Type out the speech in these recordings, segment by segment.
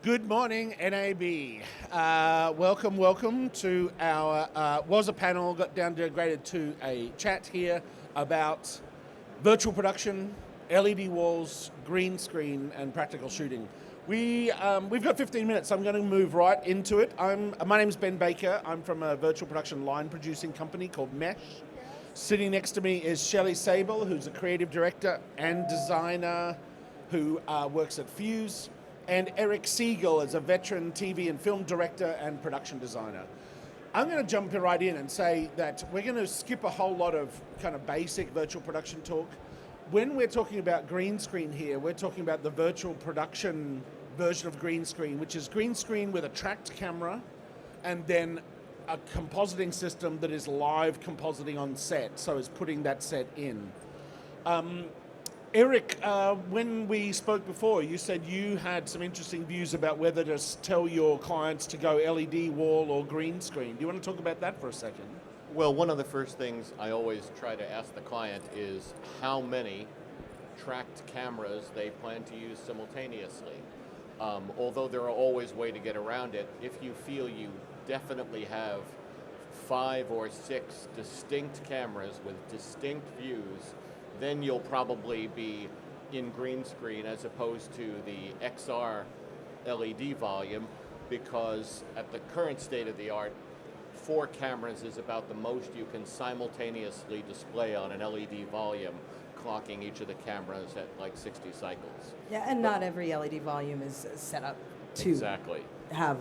Good morning, NAB. Welcome to our, was a panel, got downgraded to a chat here about virtual production, LED walls, green screen, and practical shooting. We've got 15 minutes, so I'm going to move right into it. My name is Ben Baker. I'm from a virtual production line producing company called Mesh. Sitting next to me is Shelley Sable, who's a creative director and designer who works at Fuse. And Eric Siegel is a veteran TV and film director and production designer. I'm going to jump right in and say that we're going to skip a whole lot of kind of basic virtual production talk. When we're talking about green screen here, we're talking about the virtual production version of green screen, which is green screen with a tracked camera and then a compositing system that is live compositing on set, so is putting that set in. Eric, when we spoke before, you said you had some interesting views about whether to tell your clients to go LED wall or green screen. Do you want to talk about that for a second? Well, one of the first things I always try to ask the client is how many tracked cameras they plan to use simultaneously. Although there are always ways to get around it, if you feel you definitely have 5 or 6 distinct cameras with distinct views, then you'll probably be in green screen as opposed to the XR LED volume, because at the current state of the art, 4 cameras is about the most you can simultaneously display on an LED volume, clocking each of the cameras at like 60 cycles. Yeah, and not every LED volume is set up to have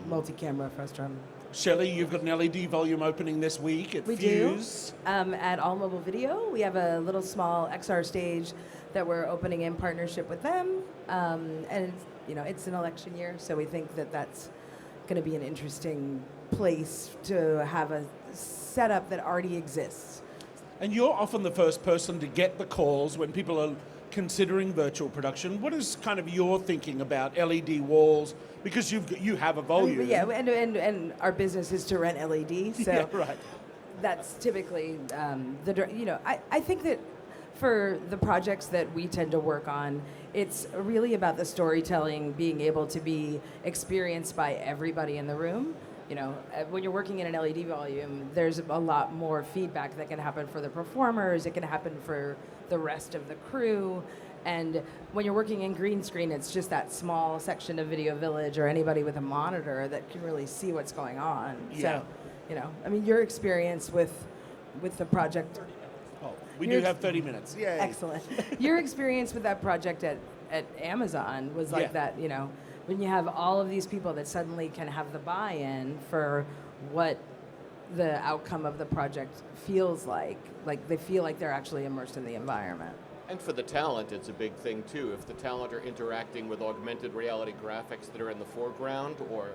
multi-camera frustum. Shelley, you've got an LED volume opening this week at Fuse. We do. At All Mobile Video, we have a little small XR stage that we're opening in partnership with them. And it's an election year, so we think that that's going to be an interesting place to have a setup that already exists. And you're often the first person to get the calls when people are considering virtual production. What is kind of your thinking about LED walls? Because you have a volume. Yeah, and our business is to rent LED, so yeah, right. That's typically I think that for the projects that we tend to work on, it's really about the storytelling being able to be experienced by everybody in the room. When you're working in an LED volume, there's a lot more feedback that can happen for the performers, it can happen for the rest of the crew. And when you're working in green screen, it's just that small section of Video Village or anybody with a monitor that can really see what's going on. Yeah. So, your experience with the project. Oh, we do have 30 minutes. Yay. Excellent. Your experience with that project at Amazon was like that, when you have all of these people that suddenly can have the buy-in for what the outcome of the project feels like they feel like they're actually immersed in the environment. And for the talent, it's a big thing too. If the talent are interacting with augmented reality graphics that are in the foreground, or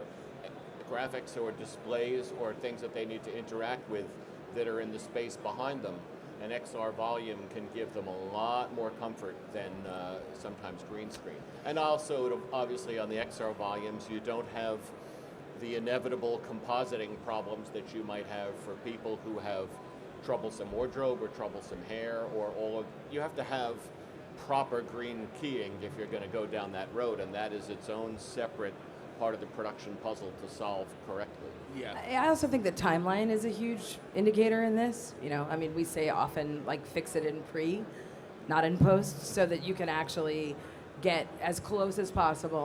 graphics or displays or things that they need to interact with that are in the space behind them, an XR volume can give them a lot more comfort than sometimes green screen. And also, obviously on the XR volumes, you don't have the inevitable compositing problems that you might have for people who have troublesome wardrobe or troublesome hair, or you have to have proper green keying if you're going to go down that road, and that is its own separate part of the production puzzle to solve correctly. Yeah. I also think the timeline is a huge indicator in this. We say often fix it in pre, not in post, so that you can actually get as close as possible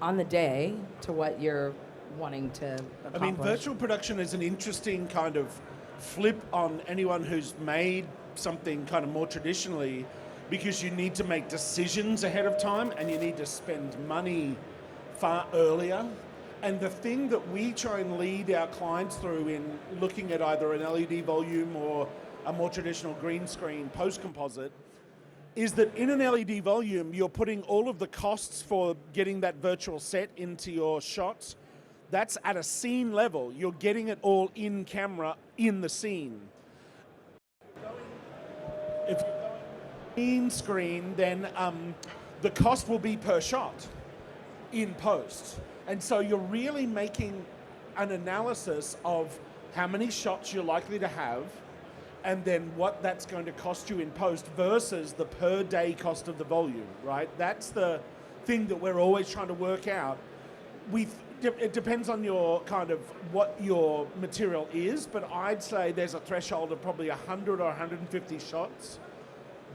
on the day to what you're wanting to accomplish. Virtual production is an interesting kind of flip on anyone who's made something kind of more traditionally, because you need to make decisions ahead of time and you need to spend money far earlier. And the thing that we try and lead our clients through in looking at either an LED volume or a more traditional green screen post-composite is that in an LED volume, you're putting all of the costs for getting that virtual set into your shots. That's at a scene level. You're getting it all in camera in the scene. If you're going green screen, then the cost will be per shot in post. And so you're really making an analysis of how many shots you're likely to have and then what that's going to cost you in post versus the per day cost of the volume, right? That's the thing that we're always trying to work out. It depends on your kind of what your material is, but I'd say there's a threshold of probably 100 or 150 shots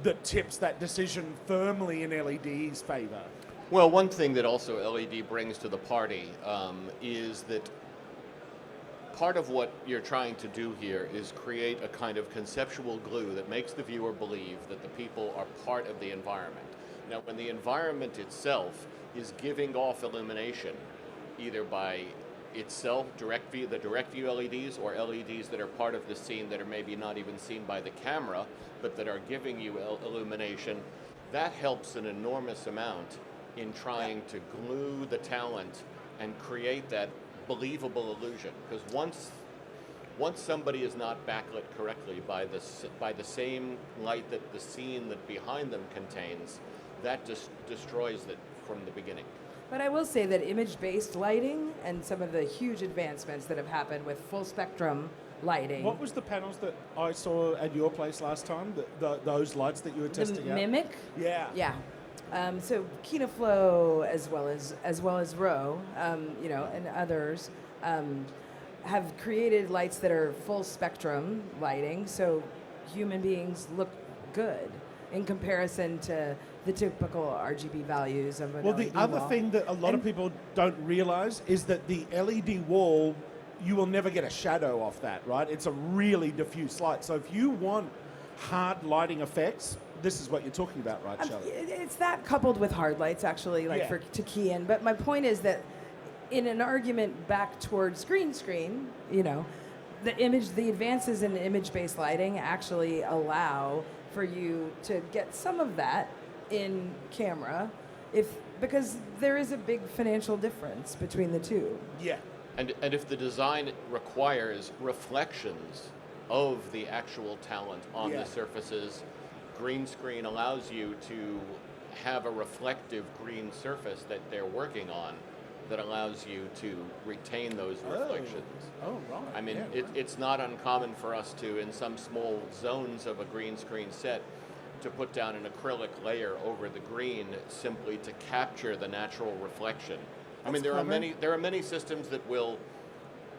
that tips that decision firmly in LED's favor. Well, one thing that also LED brings to the party is that part of what you're trying to do here is create a kind of conceptual glue that makes the viewer believe that the people are part of the environment. Now, when the environment itself is giving off illumination, either by itself, the direct view LEDs, or LEDs that are part of the scene that are maybe not even seen by the camera, but that are giving you illumination, that helps an enormous amount in trying to glue the talent and create that believable illusion. Because once somebody is not backlit correctly by the same light that the scene that behind them contains, that just destroys it from the beginning. But I will say that image-based lighting and some of the huge advancements that have happened with full spectrum lighting. What was the panels that I saw at your place last time? Those lights that you were testing out? Mimic? Yeah. Yeah. So KinoFlow as well as Row, and others have created lights that are full spectrum lighting, so human beings look good in comparison to the typical RGB values of an Well, LED the other wall. thing that a lot of people don't realize is that the LED wall, you will never get a shadow off that, right? It's a really diffuse light. So if you want hard lighting effects, this is what you're talking about, right, Shelley? It's that coupled with hard lights, actually, to key in. But my point is that in an argument back towards green screen, the advances in image-based lighting actually allow for you to get some of that in camera, because there is a big financial difference between the two. Yeah. And if the design requires reflections of the actual talent on the surfaces, green screen allows you to have a reflective green surface that they're working on that allows you to retain those reflections. Oh, right. I mean, it's not uncommon for us to, in some small zones of a green screen set, to put down an acrylic layer over the green simply to capture the natural reflection. I mean, there are many systems that will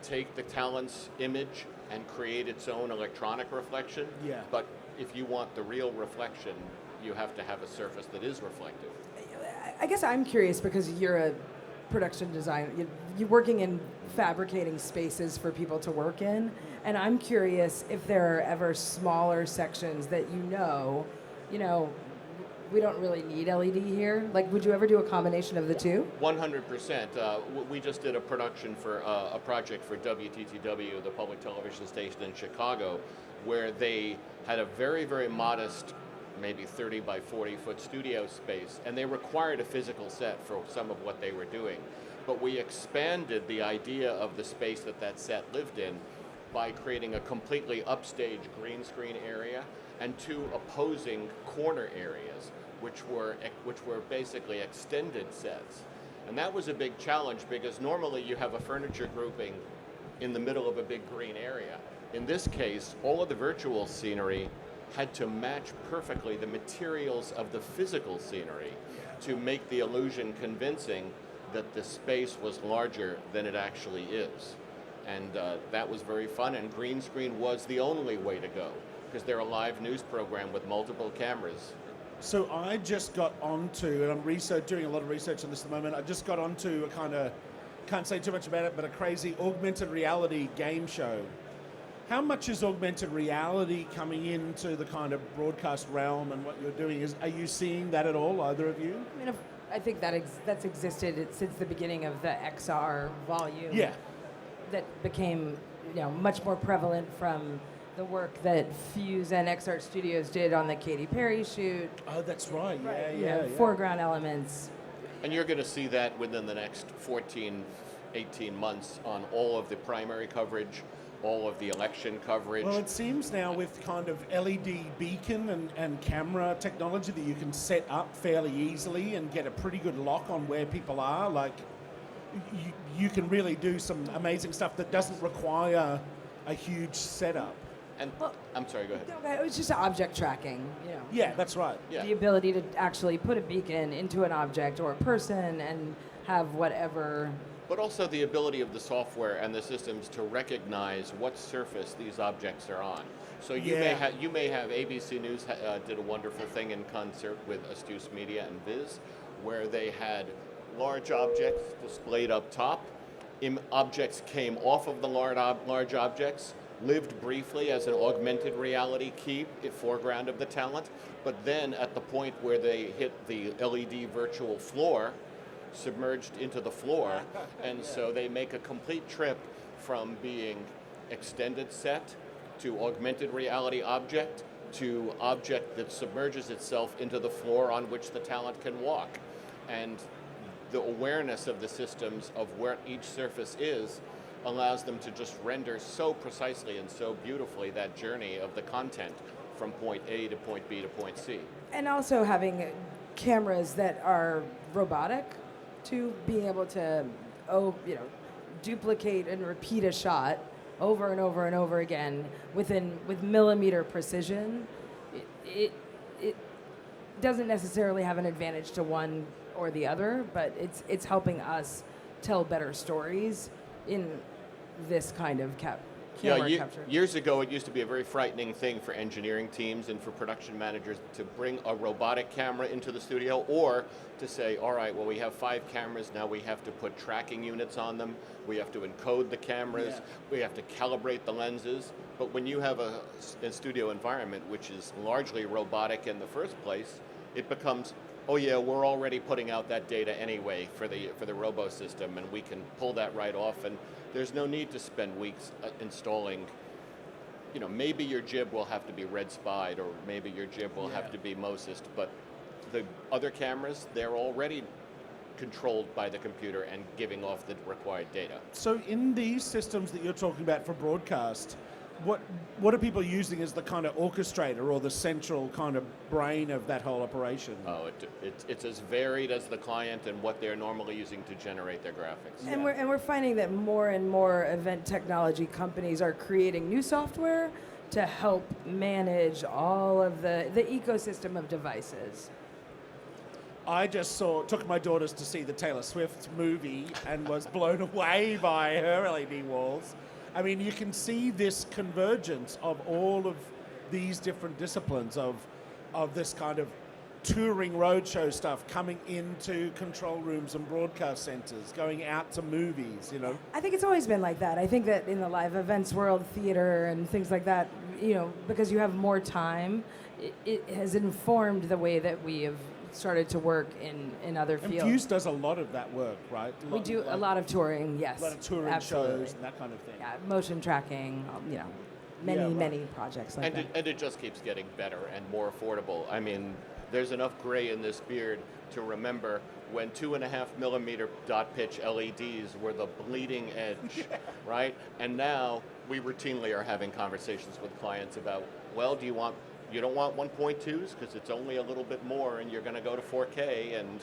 take the talent's image and create its own electronic reflection. Yeah. But if you want the real reflection, you have to have a surface that is reflective. I guess I'm curious because you're a production designer. You're working in fabricating spaces for people to work in, and I'm curious if there are ever smaller sections that we don't really need LED here. Like, would you ever do a combination of the two? 100%. We just did a production for a project for WTTW, the public television station in Chicago, where they had a very, very modest, maybe 30 by 40 foot studio space, and they required a physical set for some of what they were doing. But we expanded the idea of the space that set lived in by creating a completely upstage green screen area and two opposing corner areas, which were basically extended sets. And that was a big challenge because normally you have a furniture grouping in the middle of a big green area. In this case, all of the virtual scenery had to match perfectly the materials of the physical scenery to make the illusion convincing that the space was larger than it actually is. And that was very fun, and green screen was the only way to go, because they're a live news program with multiple cameras. So I just got onto, and I'm doing a lot of research on this at the moment, I just got onto a kind of, can't say too much about it, but a crazy augmented reality game show. How much is augmented reality coming into the kind of broadcast realm and what you're doing? Are you seeing that at all, either of you? I mean, I think that's existed since the beginning of the XR volume. Yeah. That became, much more prevalent from the work that Fuse and XR Studios did on the Katy Perry shoot. Oh, that's right. Yeah. Foreground elements. And you're going to see that within the next 14, 18 months on all of the primary coverage, all of the election coverage. Well, it seems now with kind of LED beacon and camera technology that you can set up fairly easily and get a pretty good lock on where people are. Like, you can really do some amazing stuff that doesn't require a huge setup. And Well, I'm sorry, go ahead. No, it was just object tracking, you know. Yeah, that's right. Yeah. The ability to actually put a beacon into an object or a person and have whatever. But also the ability of the software and the systems to recognize what surface these objects are on. So you may have ABC News did a wonderful thing in concert with Astute Media and Viz, where they had large objects displayed up top. Objects came off of the large objects, lived briefly as an augmented reality key in foreground of the talent, but then at the point where they hit the LED virtual floor, submerged into the floor, and so they make a complete trip from being extended set to augmented reality object to object that submerges itself into the floor on which the talent can walk. And the awareness of the systems of where each surface is allows them to just render so precisely and so beautifully that journey of the content from point A to point B to point C. And also having cameras that are robotic to being able to, duplicate and repeat a shot over and over and over again with millimeter precision. It doesn't necessarily have an advantage to one or the other, but it's helping us tell better stories in this kind of camera capture. Years ago, it used to be a very frightening thing for engineering teams and for production managers to bring a robotic camera into the studio, or to say, all right, well, we have 5 cameras, now we have to put tracking units on them, we have to encode the cameras, we have to calibrate the lenses. But when you have a studio environment which is largely robotic in the first place, it becomes, oh yeah, we're already putting out that data anyway for the robo system, and we can pull that right off, and there's no need to spend weeks installing. Maybe your jib will have to be red spied, or maybe your jib will have to be Mosis'd, but the other cameras, they're already controlled by the computer and giving off the required data. So in these systems that you're talking about for broadcast, what are people using as the kind of orchestrator or the central kind of brain of that whole operation? Oh, it's as varied as the client and what they're normally using to generate their graphics. And we're finding that more and more event technology companies are creating new software to help manage all of the ecosystem of devices. I just took my daughters to see the Taylor Swift movie and was blown away by her LED walls. I mean, you can see this convergence of all of these different disciplines of this kind of touring roadshow stuff coming into control rooms and broadcast centers, going out to movies, I think it's always been like that. I think that in the live events world, theater and things like that, because you have more time, it has informed the way that we have started to work in other fields. And Fuse does a lot of that work, right? We do a lot of touring, yes. A lot of touring absolutely. shows and that kind of thing. Yeah, motion tracking, many projects like that. And it just keeps getting better and more affordable. I mean, there's enough gray in this beard to remember when 2.5 millimeter dot pitch LEDs were the bleeding edge, right? And now we routinely are having conversations with clients about, well, you don't want 1.2s because it's only a little bit more and you're going to go to 4K, and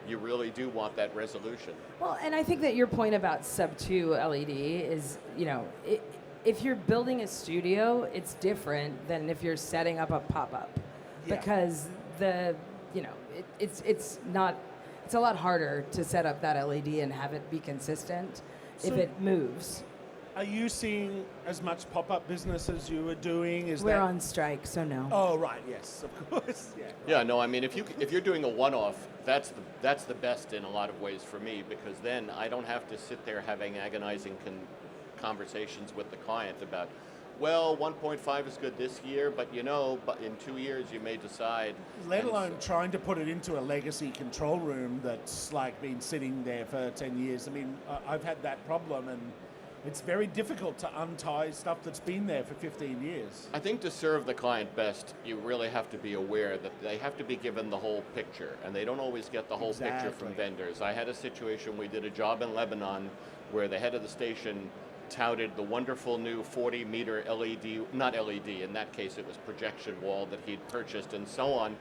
you really do want that resolution. Well, and I think that your point about sub-2 LED is, if you're building a studio, it's different than if you're setting up a pop-up. Yeah. Because it's a lot harder to set up that LED and have it be consistent if it moves. Are you seeing as much pop-up business as you were doing? We're on strike, so no. Oh, right, yes, of course. Yeah. Yeah, no, I mean, if you're doing a one-off, that's the best in a lot of ways for me, because then I don't have to sit there having agonizing conversations with the client about, well, 1.5 is good this year, but but in 2 years you may decide. Let alone trying to put it into a legacy control room that's like been sitting there for 10 years. I mean, I've had that problem, and it's very difficult to untie stuff that's been there for 15 years. I think to serve the client best, you really have to be aware that they have to be given the whole picture, and they don't always get the whole picture from vendors. I had a situation, we did a job in Lebanon where the head of the station touted the wonderful new 40-meter LED, not LED, in that case it was projection wall that he'd purchased and so on.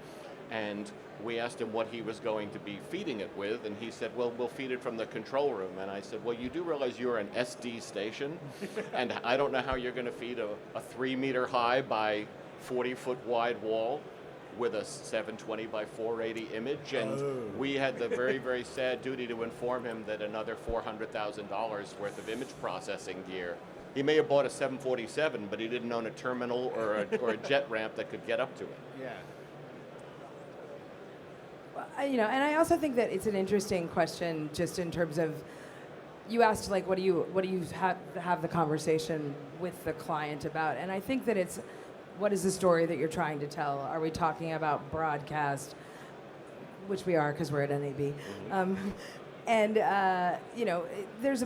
And we asked him what he was going to be feeding it with, and he said, well, we'll feed it from the control room. And I said, well, you do realize you're an SD station, and I don't know how you're going to feed a 3-meter high by 40-foot wide wall with a 720 by 480 image. And we had the very, very sad duty to inform him that another $400,000 worth of image processing gear. He may have bought a 747, but he didn't own a terminal or a jet ramp that could get up to it. Yeah. And I also think that it's an interesting question, just in terms of, you asked like, what do you have the conversation with the client about? And I think that it's, what is the story that you're trying to tell? Are we talking about broadcast, which we are because we're at NAB, there's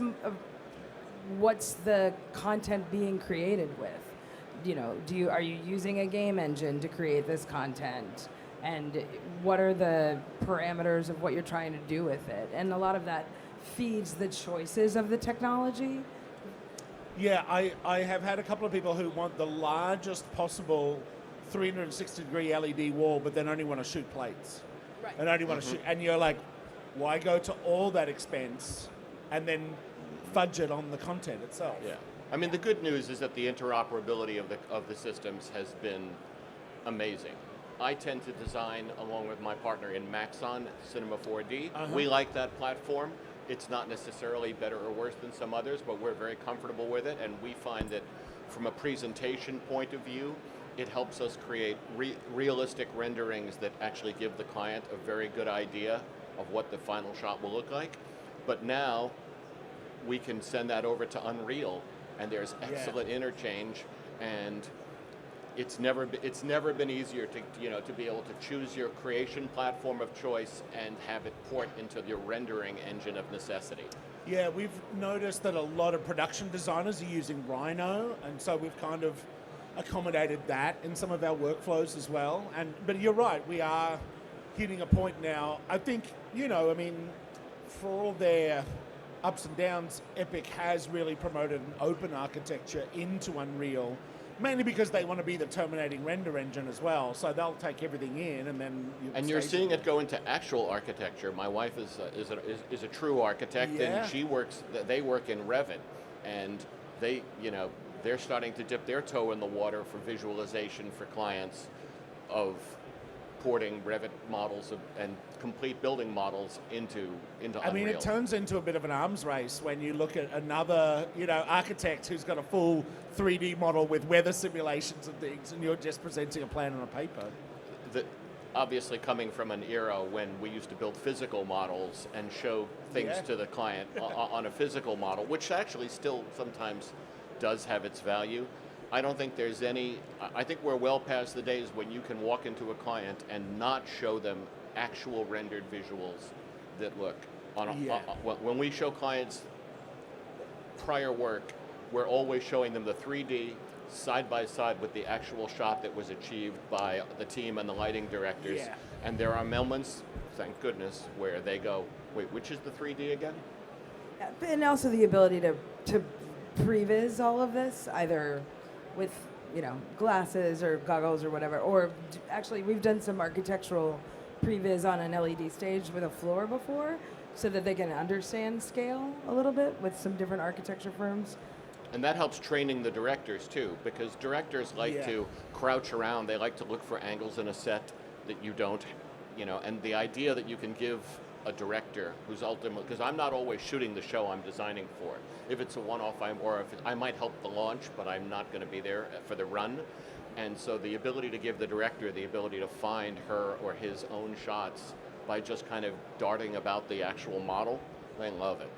what's the content being created with? Are you using a game engine to create this content? And what are the parameters of what you're trying to do with it? And a lot of that feeds the choices of the technology. Yeah, I have had a couple of people who want the largest possible 360-degree LED wall, but then only want to shoot plates. Right. And only want to shoot, and you're like, why go to all that expense and then fudge it on the content itself? Yeah. I mean, the good news is that the interoperability of the systems has been amazing. I tend to design, along with my partner in Maxon, Cinema 4D. We like that platform. It's not necessarily better or worse than some others, but we're very comfortable with it, and we find that from a presentation point of view, it helps us create realistic renderings that actually give the client a very good idea of what the final shot will look like. But now, we can send that over to Unreal, and there's excellent interchange, and it's never been easier to be able to choose your creation platform of choice and have it port into your rendering engine of necessity. Yeah, we've noticed that a lot of production designers are using Rhino, and so we've kind of accommodated that in some of our workflows as well. But you're right, we are hitting a point now. I think, for all their ups and downs, Epic has really promoted an open architecture into Unreal, mainly because they want to be the terminating render engine as well. So they'll take everything in, and then you're seeing it go into actual architecture. My wife is a true architect, and they work in Revit, and they're starting to dip their toe in the water for visualization for clients of porting Revit models and complete building models into Unreal. I mean, it turns into a bit of an arms race when you look at another, architect who's got a full 3D model with weather simulations and things, and you're just presenting a plan on a paper. Obviously coming from an era when we used to build physical models and show things to the client on a physical model, which actually still sometimes does have its value. I don't think there's I think we're well past the days when you can walk into a client and not show them actual rendered visuals that look on when we show clients prior work, we're always showing them the 3D side by side with the actual shot that was achieved by the team and the lighting directors. Yeah. And there are moments, thank goodness, where they go, wait, which is the 3D again? And also the ability to previs all of this, either with glasses or goggles or whatever, or actually we've done some architectural previs on an LED stage with a floor before, so that they can understand scale a little bit with some different architecture firms. And that helps training the directors too, because directors like to crouch around, they like to look for angles in a set that you don't, and the idea that you can give a director who's ultimately, because I'm not always shooting the show I'm designing for. If it's a one-off, I might help the launch, but I'm not going to be there for the run. And so the ability to give the director the ability to find her or his own shots by just kind of darting about the actual model, I love it.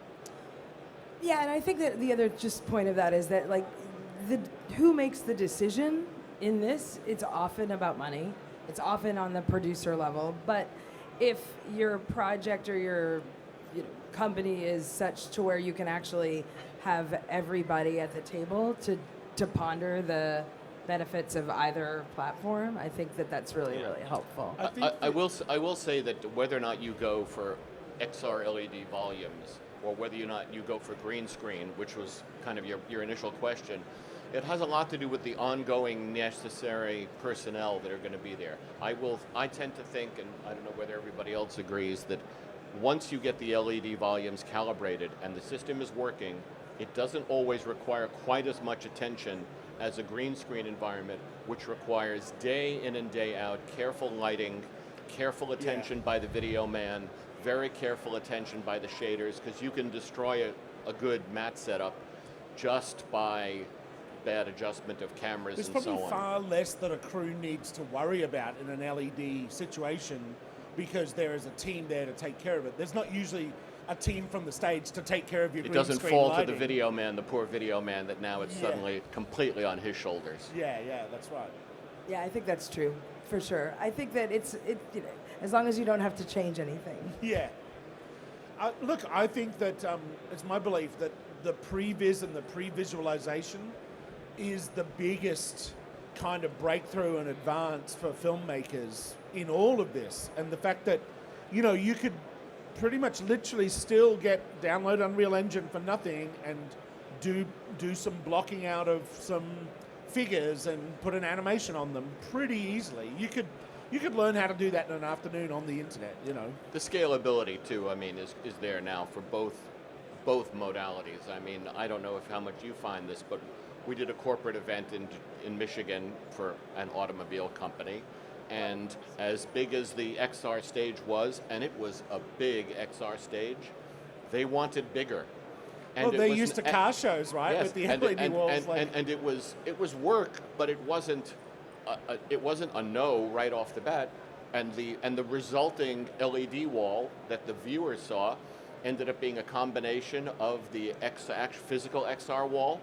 Yeah, and I think that the other just point of that is that who makes the decision in this, it's often about money. It's often on the producer level, but if your project or your company is such to where you can actually have everybody at the table to ponder the benefits of either platform, I think that that's really, really helpful. I will say that whether or not you go for XR LED volumes or whether or not you go for green screen, which was kind of your initial question, It has a lot to do with the ongoing necessary personnel that are going to be there. I tend to think, and I don't know whether everybody else agrees, that once you get the LED volumes calibrated and the system is working, it doesn't always require quite as much attention as a green screen environment, which requires day in and day out careful lighting, careful attention by the video man, very careful attention by the shaders, because you can destroy a good matte setup just by bad adjustment of cameras and so on. There's probably far less that a crew needs to worry about in an LED situation because there is a team there to take care of it. There's not usually a team from the stage to take care of your green screen lighting. It doesn't fall to the video man, the poor video man, that now it's suddenly completely on his shoulders. Yeah, that's right. Yeah, I think that's true, for sure. I think that as long as you don't have to change anything. Yeah. Look, I think that it's my belief that the previs and the pre-visualization is the biggest kind of breakthrough and advance for filmmakers in all of this. And the fact that, you could pretty much literally still download Unreal Engine for nothing and do some blocking out of some figures and put an animation on them pretty easily. You could learn how to do that in an afternoon on the internet, The scalability too, is there now for both modalities. I don't know how much you find this, but we did a corporate event in Michigan for an automobile company, and as big as the XR stage was, and it was a big XR stage, they wanted bigger. And well, they're used to car shows, right? Yes, with the LED walls. And it was work, but it wasn't a no right off the bat. And the resulting LED wall that the viewer saw ended up being a combination of the physical XR wall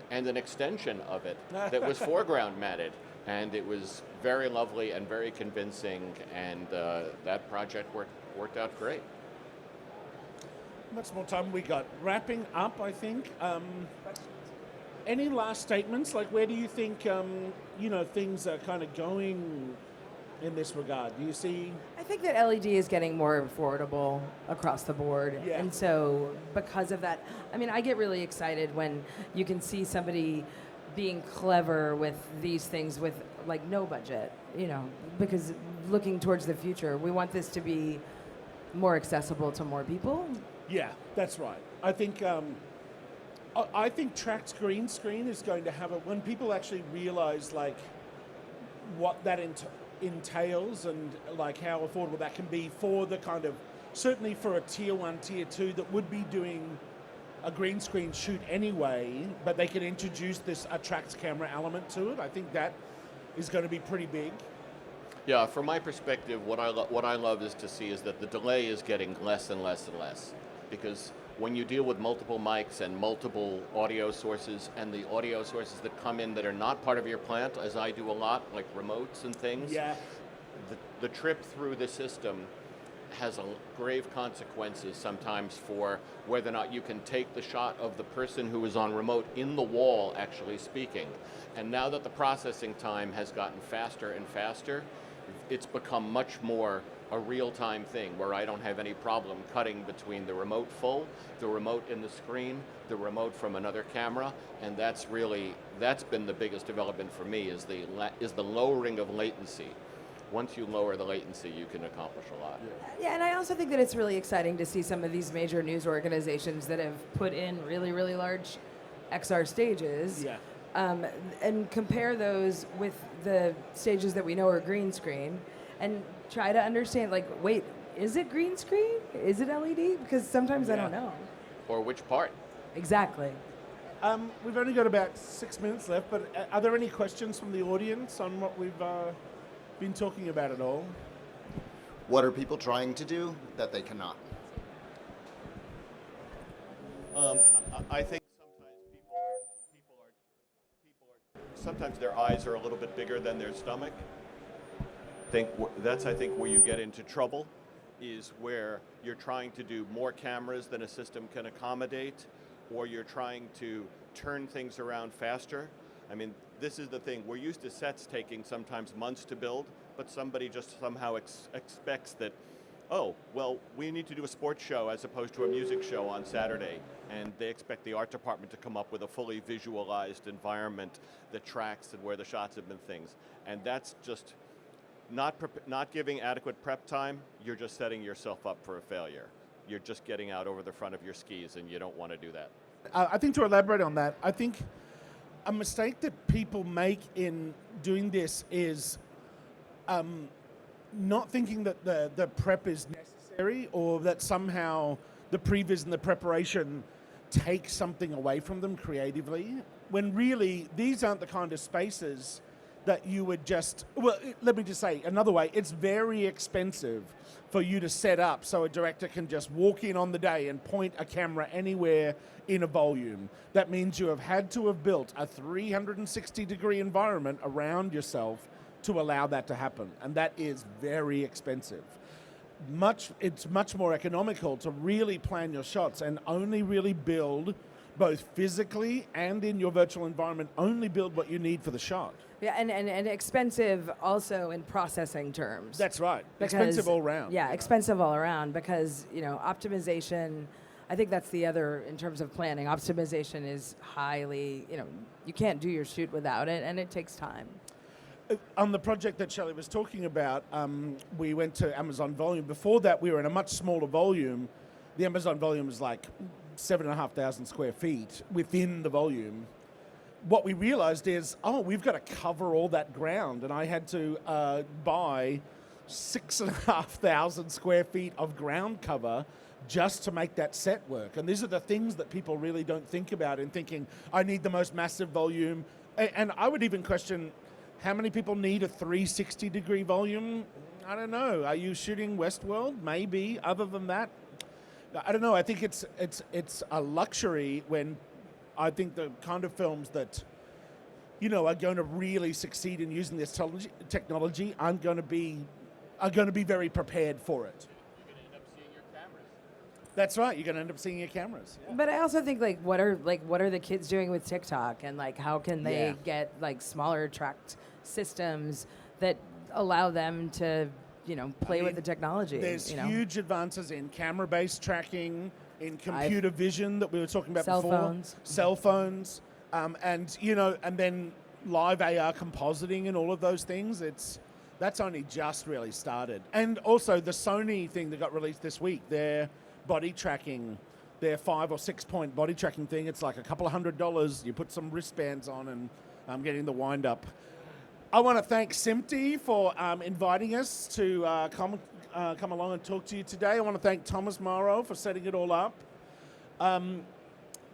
and an extension of it that was foreground matted. And it was very lovely and very convincing, and that project worked out great. How much more time we got? Wrapping up, I think. Any last statements? Like, where do you think things are kind of going in this regard? Do you see? I think that LED is getting more affordable across the board, and so because of that, I get really excited when you can see somebody being clever with these things with like no budget, because looking towards the future, we want this to be more accessible to more people. Yeah, that's right. I think tracked green screen is going to have when people actually realize like what that entails and like how affordable that can be for the kind of, certainly for a tier 1, tier 2 that would be doing a green screen shoot anyway, but they can introduce this tracked camera element to it. I think that is going to be pretty big. Yeah, from my perspective, what I love is to see is that the delay is getting less and less and less, because when you deal with multiple mics and multiple audio sources, and the audio sources that come in that are not part of your plant, as I do a lot, like remotes and things, the trip through the system has grave consequences sometimes for whether or not you can take the shot of the person who is on remote in the wall actually speaking. And now that the processing time has gotten faster and faster, it's become much more a real-time thing where I don't have any problem cutting between the remote full, the remote in the screen, the remote from another camera, and that's been the biggest development for me is the lowering of latency. Once you lower the latency, you can accomplish a lot. Yeah, and I also think that it's really exciting to see some of these major news organizations that have put in really, really large XR stages. Yeah. And compare those with the stages that we know are green screen and try to understand, like, wait, is it green screen? Is it LED? Because sometimes I don't know. Or which part? Exactly. We've only got about 6 minutes left, but are there any questions from the audience on what we've been talking about at all? What are people trying to do that they cannot? I think sometimes their eyes are a little bit bigger than their stomach. That's where you get into trouble, is where you're trying to do more cameras than a system can accommodate, or you're trying to turn things around faster. This is the thing. We're used to sets taking sometimes months to build, but somebody just somehow expects that oh, well, we need to do a sports show as opposed to a music show on Saturday. And they expect the art department to come up with a fully visualized environment, the tracks and where the shots have been things. And that's just not giving adequate prep time. You're just setting yourself up for a failure. You're just getting out over the front of your skis, and you don't want to do that. I think to elaborate on that, I think a mistake that people make in doing this is not thinking that the prep is necessary, or that somehow the previs and the preparation take something away from them creatively, when really these aren't the kind of spaces that you would just, well, let me just say another way, it's very expensive for you to set up so a director can just walk in on the day and point a camera anywhere in a volume. That means you have had to have built a 360-degree environment around yourself to allow that to happen, and that is very expensive. It's much more economical to really plan your shots and only really build, both physically and in your virtual environment, only build what you need for the shot. Yeah, and expensive also in processing terms. That's right. Because, expensive all around. Yeah, expensive all around because, optimization, I think that's the other, in terms of planning, optimization is highly, you can't do your shoot without it, and it takes time. On the project that Shelley was talking about, we went to Amazon Volume. Before that, we were in a much smaller volume. The Amazon Volume is like 7,500 square feet within the volume. What we realized is, we've got to cover all that ground, and I had to buy 6,500 square feet of ground cover just to make that set work. And these are the things that people really don't think about in thinking, I need the most massive volume. And I would even question, how many people need a 360-degree volume? I don't know. Are you shooting Westworld? Maybe. Other than that, I don't know. I think it's a luxury when I think the kind of films that, are going to really succeed in using this technology are going to be very prepared for it. You're going to end up seeing your cameras. That's right. You're going to end up seeing your cameras. Yeah. But I also think what are the kids doing with TikTok, and how can they get smaller tracked systems that allow them to play with the technology? There's huge advances in camera-based tracking, in computer vision that we were talking about before. Cell phones, and then live AR compositing and all of those things. That's only just really started. And also the Sony thing that got released this week, their body tracking, their 5 or 6 point body tracking thing. It's like a couple of $100. You put some wristbands on, and I'm getting the wind up. I want to thank SMPTE for inviting us to come along and talk to you today. I want to thank Thomas Morrow for setting it all up.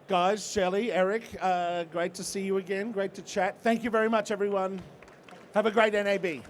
Guys, Shelley, Eric, great to see you again. Great to chat. Thank you very much, everyone. Have a great NAB.